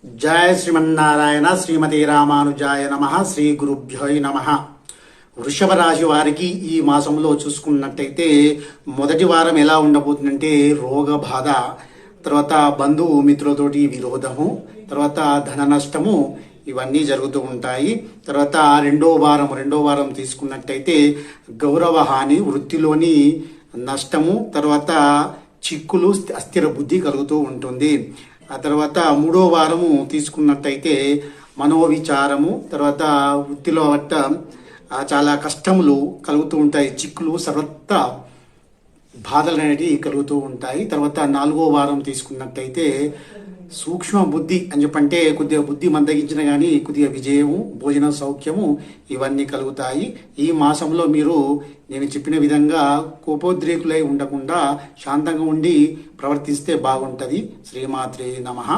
జయ శ్రీమన్నారాయణ. శ్రీమతి రామానుజాయ నమ. శ్రీ గురుభ్యో నమ. వృషభ రాశి వారికి ఈ మాసంలో చూసుకున్నట్టయితే మొదటి వారం ఎలా ఉండబోతుందంటే రోగ బాధ, తర్వాత బంధువు మిత్రులతోటి విరోధము, తర్వాత ధన నష్టము, ఇవన్నీ జరుగుతూ ఉంటాయి. తర్వాత రెండో వారం తీసుకున్నట్టయితే గౌరవ హాని, వృత్తిలోని నష్టము, తర్వాత చిక్కులు, అస్థిర బుద్ధి కలుగుతూ ఉంటుంది. ఆ తర్వాత మూడో వారము తీసుకున్నట్టయితే మనోవిచారము, తర్వాత వృత్తిలో చాలా కష్టములు కలుగుతూ ఉంటాయి, చిక్కులు, సర్వత్రా బాధలు అనేటివి కలుగుతూ ఉంటాయి. తర్వాత నాలుగో వారం తీసుకున్నట్టయితే సూక్ష్మ బుద్ధి అని చెప్పంటే కొద్దిగా బుద్ధి మందగించిన కానీ కొద్దిగా విజయము, భోజన సౌఖ్యము, ఇవన్నీ కలుగుతాయి. ఈ మాసంలో మీరు నేను చెప్పిన విధంగా కోపోద్రేకులై ఉండకుండా శాంతంగా ఉండి ప్రవర్తిస్తే బాగుంటుంది. శ్రీమాత్రే నమః.